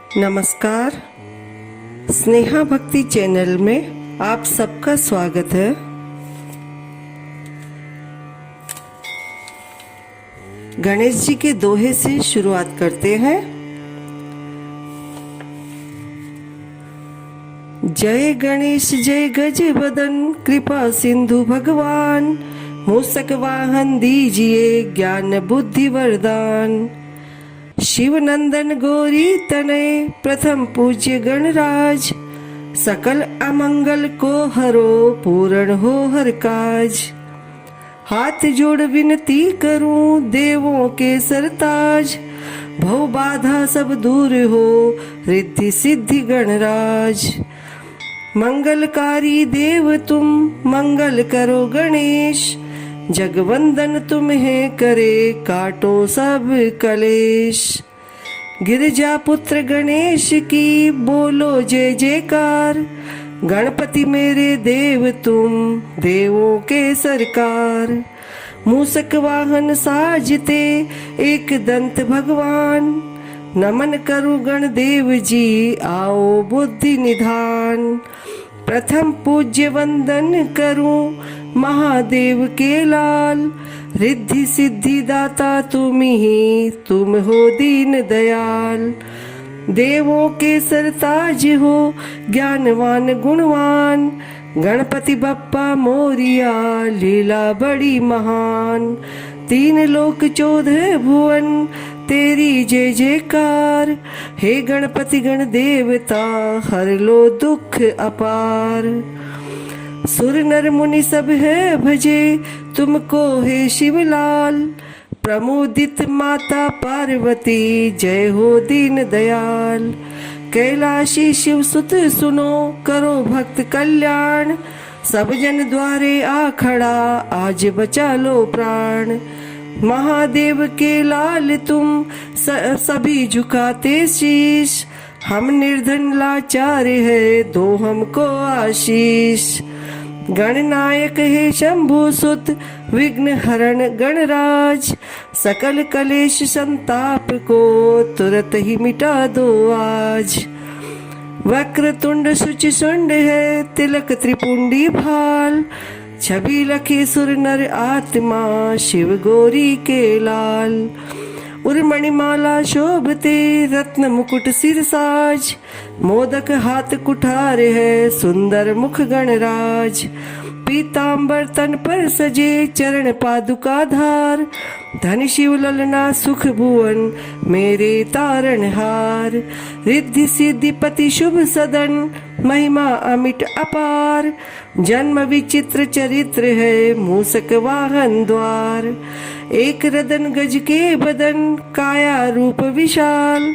नमस्कार। स्नेहा भक्ति चैनल में आप सबका स्वागत है। गणेश जी के दोहे से शुरुआत करते हैं। जय गणेश जय गज बदन, कृपा सिंधु भगवान, मूषक वाहन दीजिए ज्ञान बुद्धि वरदान। शिव नंदन गौरी तनय, प्रथम पूज्य गणराज, सकल अमंगल को हरो, पूर्ण हो हर काज। हाथ जोड़ विनती करूं, देवों के सरताज, भव बाधा सब दूर हो, रिद्धि सिद्धि गणराज। मंगलकारी देव तुम, मंगल करो गणेश, जगवंदन तुम्हें करे, काटो सब कलेश। गिरिजा पुत्र गणेश की बोलो जय जयकार, गणपति मेरे देव तुम, देवों के सरकार। मूषक वाहन साजते, एक दंत भगवान, नमन करूं गणदेव जी, आओ बुद्धि निधान। प्रथम पूज्य वंदन करूं महादेव के लाल, रिद्धि सिद्धि दाता तुम ही, तुम हो दीन दयाल। देवों के सरताज हो, ज्ञानवान गुणवान, गणपति बप्पा मोरिया, लीला बड़ी महान। तीन लोक 14 भुवन, तेरी जय जयकार, हे गणपति गण देवता, हर लो दुख अपार। सुर नर मुनि सब है भजे, तुमको हे शिवलाल, प्रमोदित माता पार्वती, जय हो दीन दयाल। कैलाशी शिव सुत सुनो, करो भक्त कल्याण, सब जन द्वारे आ खड़ा, आज बचा लो प्राण। महादेव के लाल तुम, सभी झुकाते शीश, हम निर्धन लाचार है, दो हमको आशीष। गणनायक है शंभु सुत, विघ्न हरण गणराज, सकल कलेश संताप को, तुरत ही मिटा दो आज। वक्र तुंड सुचि सुंड है, तिलक त्रिपुंडी भाल, छवि लखी सुर नर आत्मा, शिव गौरी के लाल। उर्मणिमाला शोभते, रत्न मुकुट सिर साज, मोदक हाथ कुठार है, सुंदर मुख गणराज। पीतांबर तन पर सजे, चरण पादुका धार, धन शिव ललना सुख भुवन, मेरे तारणहार। रिद्धि सिद्धि पति शुभ सदन, महिमा अमिट अपार, जन्म विचित्र चरित्र है, मूषक वाहन द्वार। एक रदन गज के बदन, काया रूप विशाल,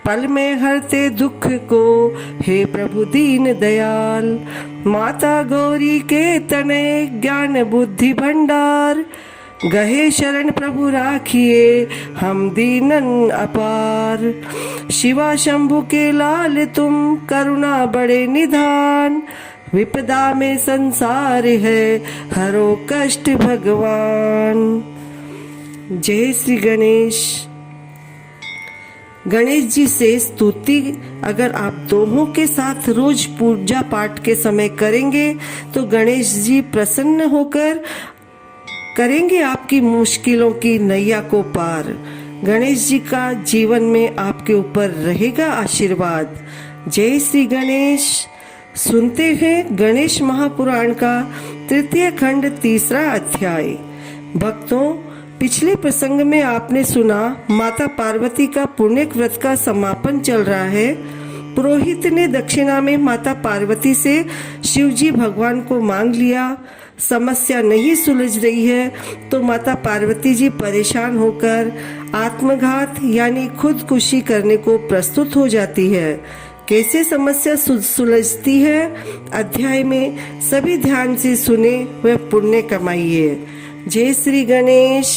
पल में हरते दुख को, हे प्रभु दीन दयाल। माता गौरी के तनय, ज्ञान बुद्धि भंडार, गहे शरण प्रभु राखिए, हम दीनन अपार। शिवा शंभु के लाल तुम, करुणा बड़े निधान, विपदा में संसार है, हरो कष्ट भगवान। जय श्री गणेश। गणेश जी से स्तुति अगर आप दोहों के साथ रोज पूजा पाठ के समय करेंगे तो गणेश जी प्रसन्न होकर करेंगे आपकी मुश्किलों की नैया को पार। गणेश जी का जीवन में आपके ऊपर रहेगा आशीर्वाद। जय श्री गणेश। सुनते हैं गणेश महापुराण का तृतीय खंड 3रा अध्याय। भक्तों, पिछले प्रसंग में आपने सुना माता पार्वती का पुण्य व्रत का समापन चल रहा है। पुरोहित ने दक्षिणा में माता पार्वती से शिवजी भगवान को मांग लिया। समस्या नहीं सुलझ रही है तो माता पार्वती जी परेशान होकर आत्मघात यानी खुदकुशी करने को प्रस्तुत हो जाती है। कैसे समस्या सुलझती है अध्याय में सभी ध्यान से सुने व पुण्य कमाइए। जय श्री गणेश।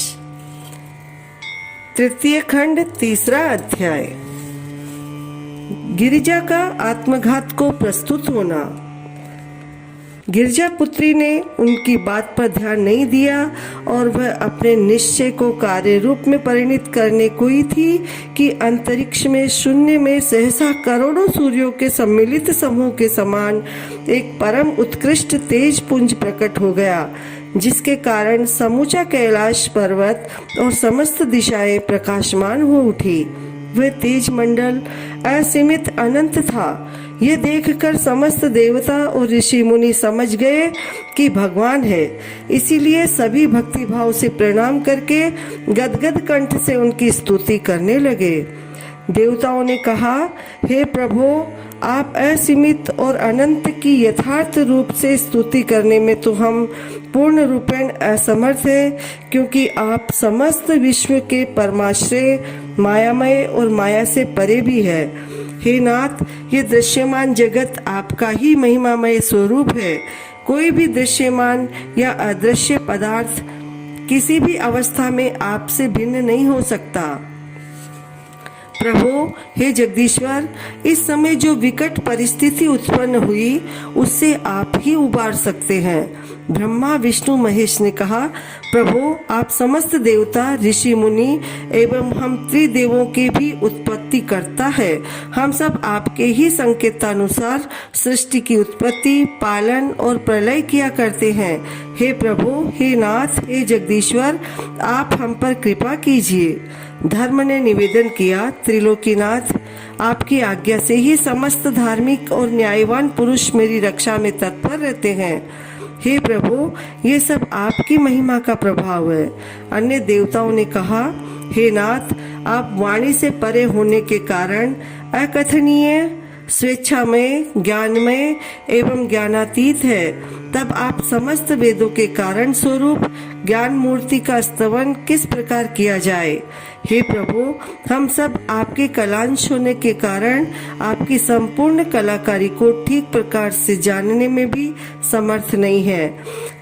तृतीय खंड 3रा अध्याय। गिरिजा का आत्मघात को प्रस्तुत होना। गिरजा पुत्री ने उनकी बात पर ध्यान नहीं दिया और वह अपने निश्चय को कार्य रूप में परिणित करने को ही थी कि अंतरिक्ष में शून्य में सहसा करोड़ों सूर्यों के सम्मिलित समूह के समान एक परम उत्कृष्ट तेज पुंज प्रकट हो गया, जिसके कारण समूचा कैलाश पर्वत और समस्त दिशाएं प्रकाशमान हो उठी। वह तेज मंडल असीमित अनंत था। यह देखकर समस्त देवता और ऋषि मुनि समझ गए कि भगवान है। इसीलिए सभी भक्तिभाव से प्रणाम करके गदगद कंठ से उनकी स्तुति करने लगे। देवताओं ने कहा, हे प्रभु, आप असीमित और अनंत की यथार्थ रूप से स्तुति करने में तो हम पूर्ण रूपेण असमर्थ हैं, क्योंकि आप समस्त विश्व के परमाश्रय, मायामय और माया से परे भी है। हे नाथ, ये दृश्यमान जगत आपका ही महिमामय स्वरूप है। कोई भी दृश्यमान या अदृश्य पदार्थ किसी भी अवस्था में आपसे भिन्न नहीं हो सकता। प्रभु, हे जगदीश्वर, इस समय जो विकट परिस्थिति उत्पन्न हुई उससे आप ही उबार सकते हैं। ब्रह्मा, विष्णु, महेश ने कहा, प्रभु, आप समस्त देवता, ऋषि मुनि एवं हम त्रिदेवों के भी उत्पत्ति करता है। हम सब आपके ही संकेतानुसार सृष्टि की उत्पत्ति, पालन और प्रलय किया करते हैं। हे प्रभु, हे नाथ, हे जगदीश्वर, आप हम पर कृपा कीजिए। धर्म ने निवेदन किया, त्रिलोकीनाथ, आपकी आज्ञा से ही समस्त धार्मिक और न्यायवान पुरुष मेरी रक्षा में तत्पर रहते हैं। हे प्रभु, ये सब आपकी महिमा का प्रभाव है। अन्य देवताओं ने कहा, हे नाथ, आप वाणी से परे होने के कारण अकथनीय, स्वेच्छामय, ज्ञानमय एवं ज्ञानातीत है। तब आप समस्त वेदों के कारण स्वरूप ज्ञान मूर्ति का स्तवन किस प्रकार किया जाए। हे प्रभु, हम सब आपके कलांश होने के कारण आपकी संपूर्ण कलाकारी को ठीक प्रकार से जानने में भी समर्थ नहीं है।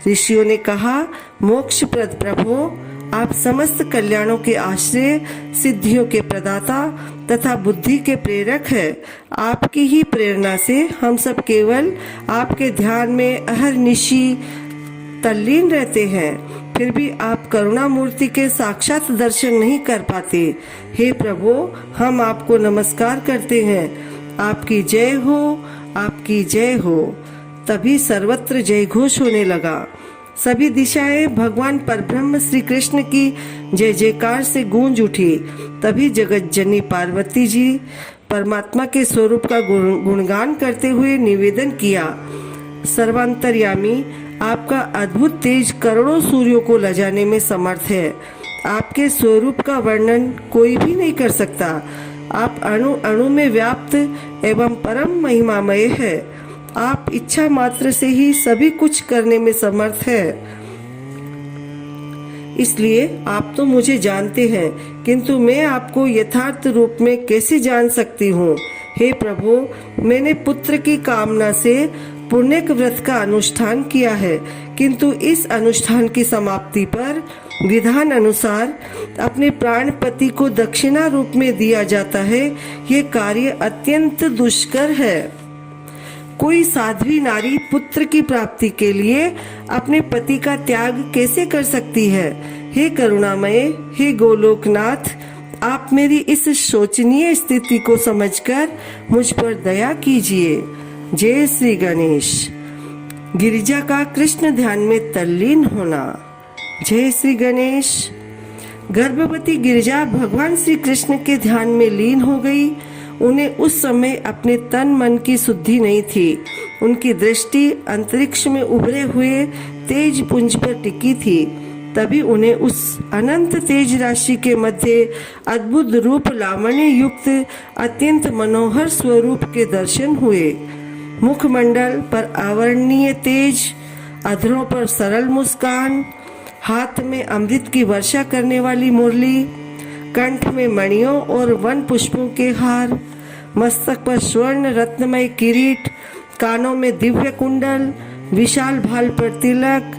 ऋषियों ने कहा, मोक्षप्रद प्रभु, आप समस्त कल्याणों के आश्रय, सिद्धियों के प्रदाता तथा बुद्धि के प्रेरक है। आपकी ही प्रेरणा से हम सब केवल आपके ध्यान में अहर्निशि तल्लीन रहते हैं, फिर भी आप करुणा मूर्ति के साक्षात दर्शन नहीं कर पाते। हे प्रभु, हम आपको नमस्कार करते हैं। आपकी जय हो, आपकी जय हो। तभी सर्वत्र जय घोष होने लगा। सभी दिशाएं भगवान परब्रह्म श्री कृष्ण की जय जयकार से गूंज उठी। तभी जगत जननी पार्वती जी परमात्मा के स्वरूप का गुणगान करते हुए निवेदन किया, सर्वांतर्यामी, आपका अद्भुत तेज करोड़ों सूर्यों को लजाने में समर्थ है। आपके स्वरूप का वर्णन कोई भी नहीं कर सकता। आप अणु अणु में व्याप्त एवं परम महिमामय है। आप इच्छा मात्र से ही सभी कुछ करने में समर्थ है। इसलिए आप तो मुझे जानते हैं, किंतु मैं आपको यथार्थ रूप में कैसे जान सकती हूँ। हे प्रभु, मैंने पुत्र की कामना से पुण्यक व्रत का अनुष्ठान किया है, किंतु इस अनुष्ठान की समाप्ति पर विधान अनुसार अपने प्राणपति को दक्षिणा रूप में दिया जाता है। ये कार्य अत्यंत दुष्कर है। कोई साध्वी नारी पुत्र की प्राप्ति के लिए अपने पति का त्याग कैसे कर सकती है। हे करुणामय, हे गोलोकनाथ, आप मेरी इस शोचनीय स्थिति को समझकर मुझ पर दया कीजिए। जय श्री गणेश। गिरिजा का कृष्ण ध्यान में तल्लीन होना। जय श्री गणेश। गर्भवती गिरिजा भगवान श्री कृष्ण के ध्यान में लीन हो गई। उन्हें उस समय अपने तन मन की शुद्धि नहीं थी। उनकी दृष्टि अंतरिक्ष में उभरे हुए तेज पुंज पर टिकी थी। तभी उन्हें उस अनंत तेज राशि के मध्य अद्भुत रूप लावण्य युक्त अत्यंत मनोहर स्वरूप के दर्शन हुए। मुखमंडल पर अवर्णनीय तेज, अधरों पर सरल मुस्कान, हाथ में अमृत की वर्षा करने वाली मुरली, कंठ में मणियों और वन पुष्पों के हार, मस्तक पर स्वर्ण रत्नमय किरीट, कानों में दिव्य कुंडल, विशाल भाल पर तिलक,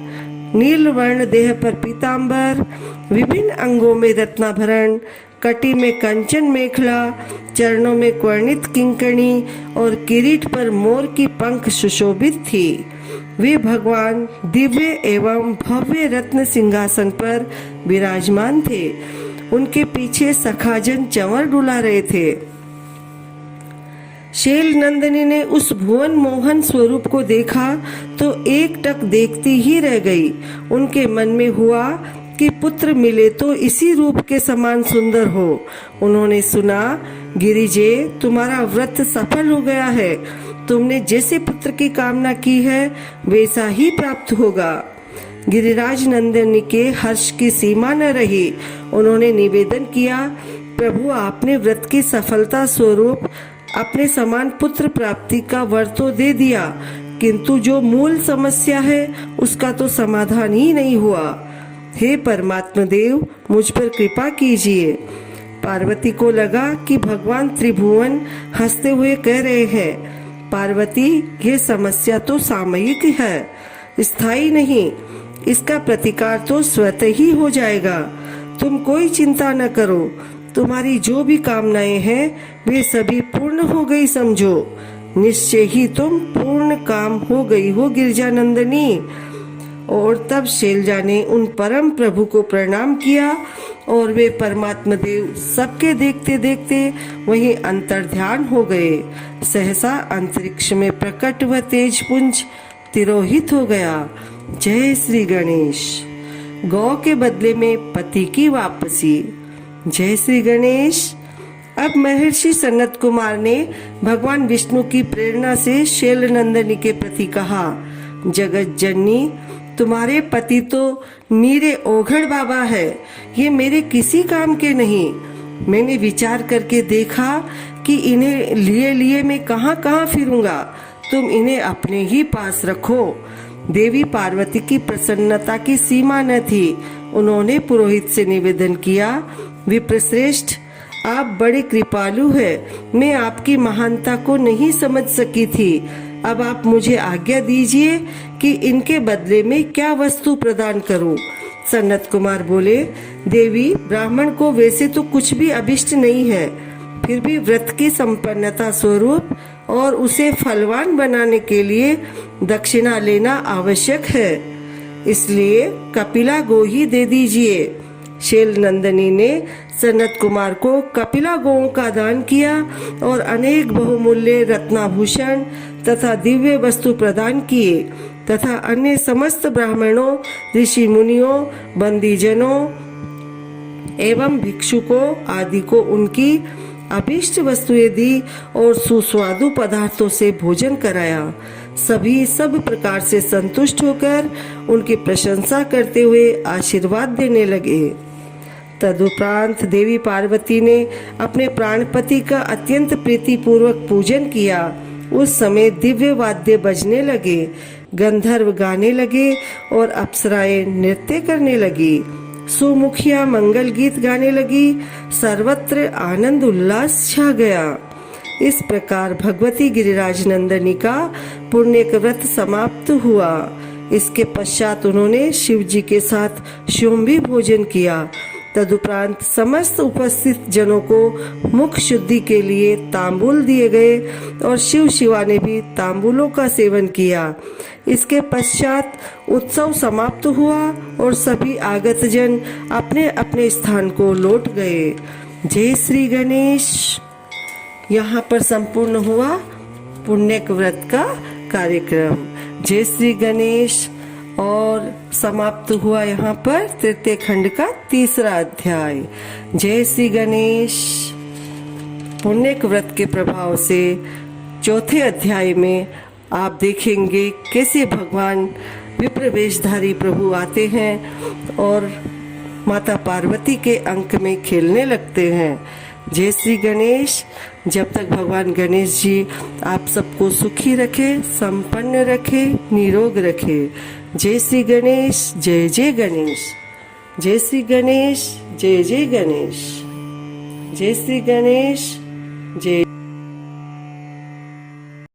नील वर्ण देह पर पीतांबर, विभिन्न अंगों में रत्नाभरण, कटी में कंचन मेखला, चरणों में क्वर्णित किंकणी और किरीट पर मोर की पंख सुशोभित थी। वे भगवान दिव्य एवं भव्य रत्न सिंहासन पर विराजमान थे। उनके पीछे सखाजन चंवर डुला रहे थे। शैल नंदिनी ने उस भुवन मोहन स्वरूप को देखा तो एकटक देखती ही रह गई। उनके मन में हुआ कि पुत्र मिले तो इसी रूप के समान सुंदर हो। उन्होंने सुना, गिरिजे, तुम्हारा व्रत सफल हो गया है। तुमने जैसे पुत्र की कामना की है वैसा ही प्राप्त होगा। गिरिराज नंदिनी के हर्ष की सीमा न रही। उन्होंने निवेदन किया, प्रभु, आपने व्रत की सफलता स्वरूप अपने समान पुत्र प्राप्ति का वर तो दे दिया, किंतु जो मूल समस्या है उसका तो समाधान ही नहीं हुआ। हे परमात्मा देव, मुझ पर कृपा कीजिए। पार्वती को लगा कि भगवान त्रिभुवन हंसते हुए कह रहे हैं, पार्वती, ये समस्या तो सामयिक है, स्थायी नहीं। इसका प्रतिकार तो स्वतः ही हो जाएगा। तुम कोई चिंता न करो। तुम्हारी जो भी कामनाएं हैं वे सभी पूर्ण हो गई समझो। निश्चय ही तुम पूर्ण काम हो गई हो गिरिजानंदिनी। और तब शैलजा ने उन परम प्रभु को प्रणाम किया और वे परमात्मा देव सबके देखते देखते वहीं अंतर्ध्यान हो गए। सहसा अंतरिक्ष में प्रकट व तेज पुंज तिरोहित हो गया। जय श्री गणेश। गौ के बदले में पति की वापसी। जय श्री गणेश। अब महर्षि सनत कुमार ने भगवान विष्णु की प्रेरणा से शैल नंदिनी के प्रति कहा, जगत जननी, तुम्हारे पति तो नीरे ओघड़ बाबा है, ये मेरे किसी काम के नहीं। मैंने विचार करके देखा कि इन्हें लिए लिए मैं कहाँ कहाँ फिरूंगा। तुम इन्हें अपने ही पास रखो। देवी पार्वती की प्रसन्नता की सीमा न थी। उन्होंने पुरोहित से निवेदन किया, विप्रश्रेष्ठ, आप बड़े कृपालु हैं। मैं आपकी महानता को नहीं समझ सकी थी। अब आप मुझे आज्ञा दीजिए कि इनके बदले में क्या वस्तु प्रदान करूं। सनत कुमार बोले, देवी, ब्राह्मण को वैसे तो कुछ भी अभिष्ट नहीं है, फिर भी व्रत की संपन्नता स्वरूप और उसे फलवान बनाने के लिए दक्षिणा लेना आवश्यक है, इसलिए कपिला गो ही दे दीजिए। शैल नंदिनी ने सनत कुमार को कपिला गौओं का दान किया और अनेक बहुमूल्य रत्नाभूषण तथा दिव्य वस्तु प्रदान किए तथा अन्य समस्त ब्राह्मणों, ऋषि मुनियों, बंदीजनों एवं भिक्षुकों आदि को उनकी अभीष्ट वस्तुएं दी और सुस्वादु पदार्थों से भोजन कराया। सभी सब प्रकार से संतुष्ट होकर उनकी प्रशंसा करते हुए आशीर्वाद देने लगे। तदुपरांत देवी पार्वती ने अपने प्राणपति का अत्यंत प्रीतिपूर्वक पूजन किया। उस समय दिव्य वाद्य बजने लगे, गंधर्व गाने लगे और अप्सराएं नृत्य करने लगी। सुमुखिया मंगल गीत गाने लगी। सर्वत्र आनंद उल्लास छा गया। इस प्रकार भगवती गिरिराज नंदिनी का पुण्य व्रत समाप्त हुआ। इसके पश्चात उन्होंने शिव जी के साथ शोम्भी भोजन किया। तदुपरांत समस्त उपस्थित जनों को मुख शुद्धि के लिए तांबूल दिए गए और शिव शिवा ने भी तांबूलों का सेवन किया। इसके पश्चात उत्सव समाप्त हुआ और सभी आगत जन अपने अपने स्थान को लौट गए। जय श्री गणेश। यहाँ पर संपूर्ण हुआ पुण्यक व्रत का कार्यक्रम। जय श्री गणेश। और समाप्त हुआ यहाँ पर तृतीय खंड का तीसरा अध्याय। जय श्री गणेश। पुण्यक व्रत के प्रभाव से चौथे अध्याय में आप देखेंगे कैसे भगवान विप्रवेशधारी प्रभु आते हैं और माता पार्वती के अंक में खेलने लगते हैं। जय श्री गणेश। जब तक भगवान गणेश जी आप सबको सुखी रखे, संपन्न रखे, निरोग रखे। जय श्री गणेश। जय जय गणेश। जय श्री गणेश। जय जय गणेश। जय श्री गणेश। जय